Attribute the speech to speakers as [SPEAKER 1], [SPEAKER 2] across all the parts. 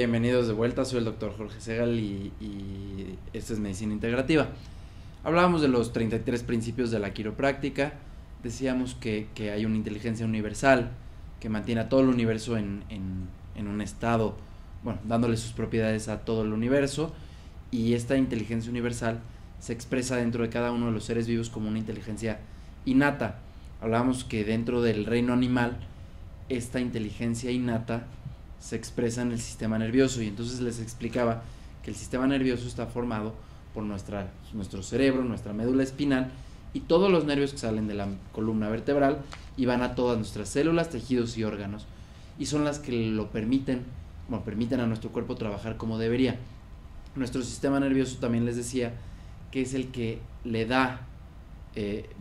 [SPEAKER 1] Bienvenidos de vuelta, soy el doctor Jorge Segal y esto es Medicina Integrativa. Hablábamos de los 33 principios de la quiropráctica, decíamos que hay una inteligencia universal que mantiene a todo el universo en un estado, bueno, dándole sus propiedades a todo el universo, y esta inteligencia universal se expresa dentro de cada uno de los seres vivos como una inteligencia innata. Hablábamos que dentro del reino animal, esta inteligencia innata se expresa en el sistema nervioso, y entonces les explicaba que el sistema nervioso está formado por nuestro cerebro, nuestra médula espinal y todos los nervios que salen de la columna vertebral y van a todas nuestras células, tejidos y órganos, y son las que permiten a nuestro cuerpo trabajar como debería. Nuestro sistema nervioso, también les decía, que es el que le da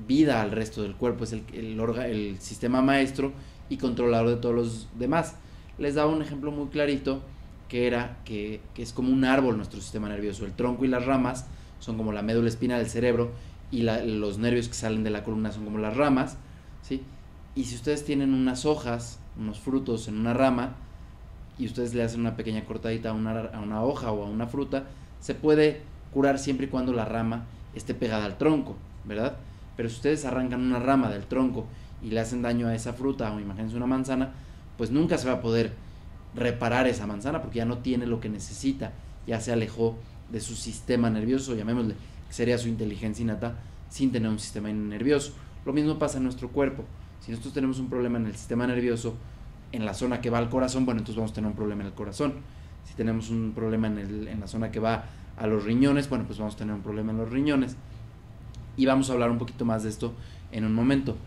[SPEAKER 1] vida al resto del cuerpo, es el sistema maestro y controlador de todos los demás. Les daba un ejemplo muy clarito, que es como un árbol nuestro sistema nervioso. El tronco y las ramas son como la médula espinal del cerebro, y los nervios que salen de la columna son como las ramas, ¿sí? Y si ustedes tienen unas hojas, unos frutos en una rama, y ustedes le hacen una pequeña cortadita a una hoja o a una fruta, se puede curar siempre y cuando la rama esté pegada al tronco, ¿verdad? Pero si ustedes arrancan una rama del tronco y le hacen daño a esa fruta, o imagínense una manzana, pues nunca se va a poder reparar esa manzana porque ya no tiene lo que necesita, ya se alejó de su sistema nervioso, llamémosle, que sería su inteligencia innata, sin tener un sistema nervioso. Lo mismo pasa en nuestro cuerpo. Si nosotros tenemos un problema en el sistema nervioso, en la zona que va al corazón, bueno, entonces vamos a tener un problema en el corazón. Si tenemos un problema en la zona que va a los riñones, bueno, pues vamos a tener un problema en los riñones. Y vamos a hablar un poquito más de esto en un momento.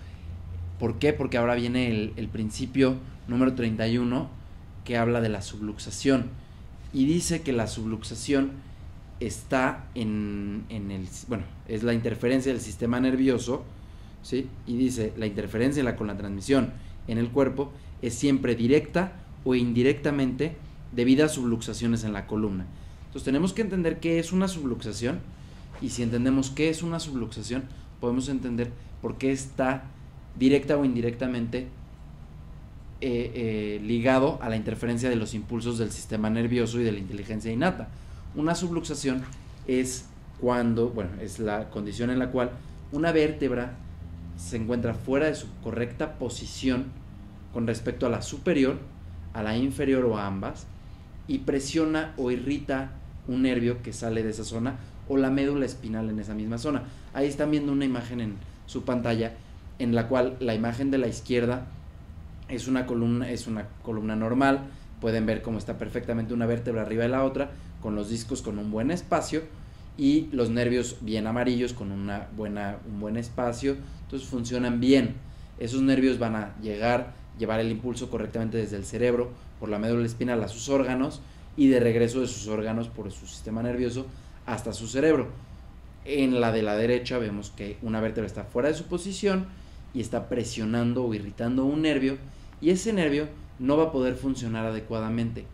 [SPEAKER 1] ¿Por qué? Porque ahora viene el principio número 31, que habla de la subluxación, y dice que la subluxación está es la interferencia del sistema nervioso, ¿sí? Y dice, la interferencia con la transmisión en el cuerpo es siempre directa o indirectamente debido a subluxaciones en la columna. Entonces tenemos que entender qué es una subluxación, y si entendemos qué es una subluxación, podemos entender por qué está directa o indirectamente ligado a la interferencia de los impulsos del sistema nervioso y de la inteligencia innata. Una subluxación es es la condición en la cual una vértebra se encuentra fuera de su correcta posición con respecto a la superior, a la inferior o a ambas, y presiona o irrita un nervio que sale de esa zona o la médula espinal en esa misma zona. Ahí están viendo una imagen en su pantalla, en la cual la imagen de la izquierda es una columna normal. Pueden ver cómo está perfectamente una vértebra arriba de la otra, con los discos con un buen espacio y los nervios bien amarillos con un buen espacio. Entonces funcionan bien. Esos nervios van a llevar el impulso correctamente desde el cerebro por la médula espinal a sus órganos, y de regreso de sus órganos por su sistema nervioso hasta su cerebro. En la de la derecha vemos que una vértebra está fuera de su posición y está presionando o irritando un nervio, y ese nervio no va a poder funcionar adecuadamente,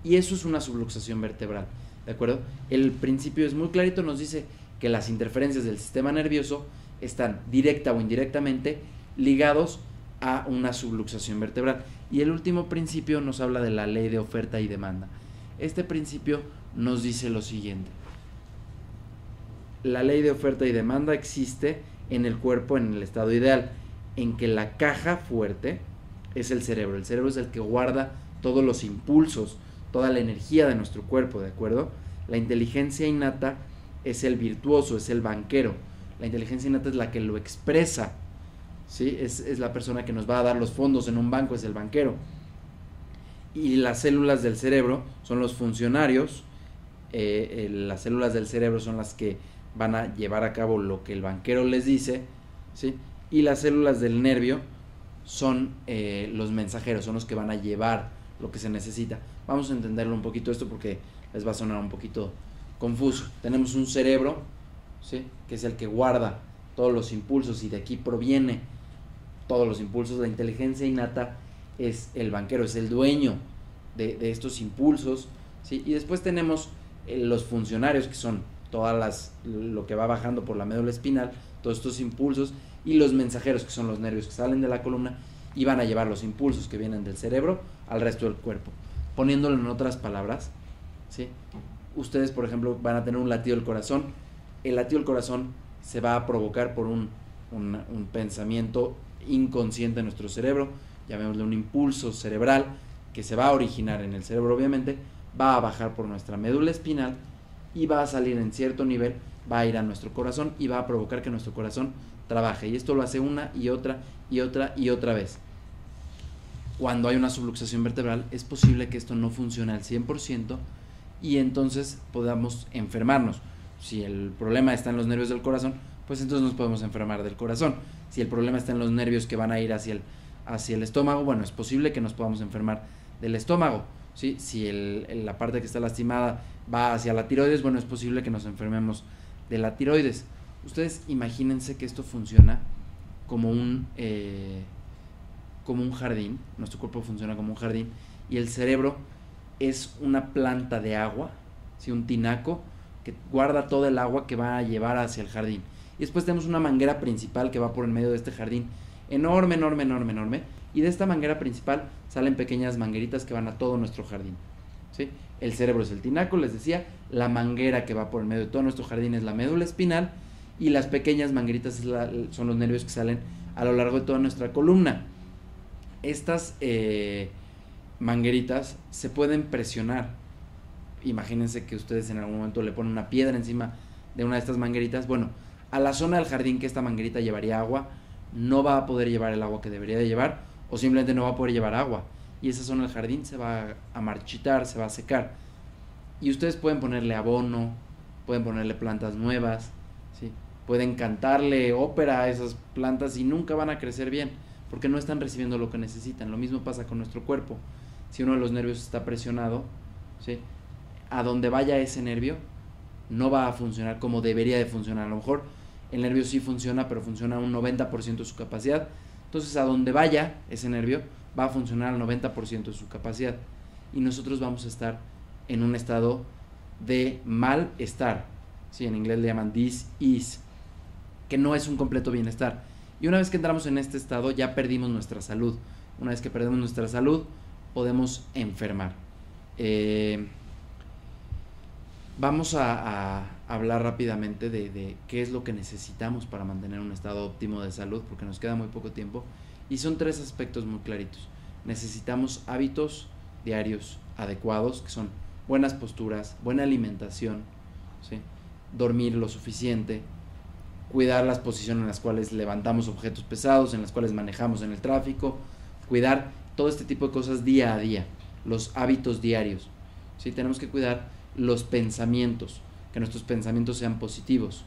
[SPEAKER 1] y eso es una subluxación vertebral, ¿de acuerdo? El principio es muy clarito, nos dice que las interferencias del sistema nervioso están directa o indirectamente ligados a una subluxación vertebral. Y el último principio nos habla de la ley de oferta y demanda. Este principio nos dice lo siguiente: la ley de oferta y demanda existe en el cuerpo en el estado ideal, en que la caja fuerte es el cerebro. El cerebro es el que guarda todos los impulsos, toda la energía de nuestro cuerpo, ¿de acuerdo? La inteligencia innata es el virtuoso, es el banquero. La inteligencia innata es la que lo expresa, ¿sí? Es la persona que nos va a dar los fondos en un banco, es el banquero. Y las células del cerebro son los funcionarios. Las células del cerebro son las que van a llevar a cabo lo que el banquero les dice, ¿sí? Y las células del nervio son los mensajeros, son los que van a llevar lo que se necesita. Vamos a entenderlo un poquito esto porque les va a sonar un poquito confuso. Tenemos un cerebro, ¿sí?, que es el que guarda todos los impulsos, y de aquí proviene todos los impulsos. La inteligencia innata es el banquero, es el dueño de estos impulsos, ¿sí? Y después tenemos los funcionarios, que son lo que va bajando por la médula espinal, todos estos impulsos, y los mensajeros, que son los nervios que salen de la columna y van a llevar los impulsos que vienen del cerebro al resto del cuerpo. Poniéndolo en otras palabras, ¿sí? Ustedes, por ejemplo, van a tener un latido del corazón. El latido del corazón se va a provocar por un pensamiento inconsciente en nuestro cerebro, llamémosle un impulso cerebral, que se va a originar en el cerebro, obviamente, va a bajar por nuestra médula espinal y va a salir en cierto nivel, va a ir a nuestro corazón y va a provocar que nuestro corazón trabaje. Y esto lo hace una y otra y otra y otra vez. Cuando hay una subluxación vertebral, es posible que esto no funcione al 100% y entonces podamos enfermarnos. Si el problema está en los nervios del corazón, pues entonces nos podemos enfermar del corazón. Si el problema está en los nervios que van a ir hacia el estómago, bueno, es posible que nos podamos enfermar del estómago, ¿sí? Si la parte que está lastimada va hacia la tiroides, bueno, es posible que nos enfermemos de la tiroides. Ustedes imagínense que esto funciona como un jardín. Nuestro cuerpo funciona como un jardín y el cerebro es una planta de agua, ¿sí? Un tinaco que guarda todo el agua que va a llevar hacia el jardín. Y después tenemos una manguera principal que va por el medio de este jardín, enorme, enorme, enorme, enorme. Y de esta manguera principal salen pequeñas mangueritas que van a todo nuestro jardín, ¿sí? El cerebro es el tinaco, les decía. La manguera que va por el medio de todo nuestro jardín es la médula espinal. Y las pequeñas mangueritas son los nervios que salen a lo largo de toda nuestra columna. Estas mangueritas se pueden presionar. Imagínense que ustedes en algún momento le ponen una piedra encima de una de estas mangueritas. Bueno, a la zona del jardín que esta manguerita llevaría agua, no va a poder llevar el agua que debería de llevar, o simplemente no va a poder llevar agua. Y esa zona del jardín se va a marchitar, se va a secar. Y ustedes pueden ponerle abono, pueden ponerle plantas nuevas, ¿sí? Pueden cantarle ópera a esas plantas y nunca van a crecer bien, porque no están recibiendo lo que necesitan. Lo mismo pasa con nuestro cuerpo. Si uno de los nervios está presionado, ¿sí? A donde vaya ese nervio, no va a funcionar como debería de funcionar. A lo mejor el nervio sí funciona, pero funciona a un 90% de su capacidad. Entonces, a donde vaya ese nervio, va a funcionar al 90% de su capacidad. Y nosotros vamos a estar en un estado de malestar. ¿Sí? En inglés le llaman dis-ease, que no es un completo bienestar. Y una vez que entramos en este estado, ya perdimos nuestra salud. Una vez que perdemos nuestra salud, podemos enfermar. Vamos a hablar rápidamente de qué es lo que necesitamos para mantener un estado óptimo de salud, porque nos queda muy poco tiempo. Y son 3 aspectos muy claritos. Necesitamos hábitos diarios adecuados, que son buenas posturas, buena alimentación, ¿sí? Dormir lo suficiente, cuidar las posiciones en las cuales levantamos objetos pesados, en las cuales manejamos en el tráfico, cuidar todo este tipo de cosas día a día, los hábitos diarios, ¿sí? Tenemos que cuidar los pensamientos, que nuestros pensamientos sean positivos,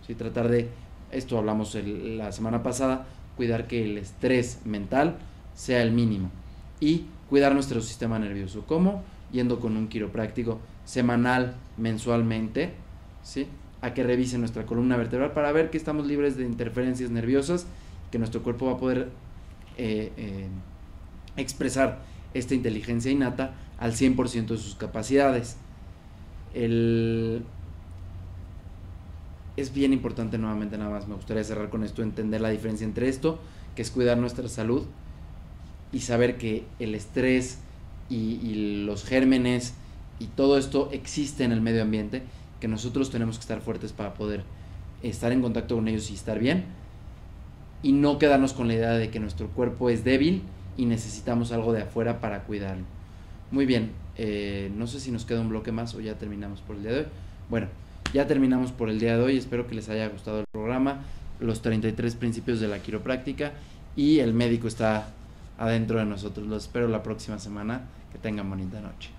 [SPEAKER 1] ¿sí? Tratar de, esto hablamos la semana pasada, cuidar que el estrés mental sea el mínimo y cuidar nuestro sistema nervioso. ¿Cómo? Yendo con un quiropráctico semanal, mensualmente, ¿sí? A que revise nuestra columna vertebral para ver que estamos libres de interferencias nerviosas, que nuestro cuerpo va a poder expresar esta inteligencia innata al 100% de sus capacidades. Es bien importante, nuevamente, nada más me gustaría cerrar con esto, entender la diferencia entre esto, que es cuidar nuestra salud, y saber que el estrés y los gérmenes y todo esto existe en el medio ambiente, que nosotros tenemos que estar fuertes para poder estar en contacto con ellos y estar bien, y no quedarnos con la idea de que nuestro cuerpo es débil y necesitamos algo de afuera para cuidarlo. Muy bien, no sé si nos queda un bloque más o ya terminamos por el día de hoy. Bueno, ya terminamos por el día de hoy, espero que les haya gustado el programa, los 33 principios de la quiropráctica, y el médico está adentro de nosotros. Los espero la próxima semana. Que tengan bonita noche.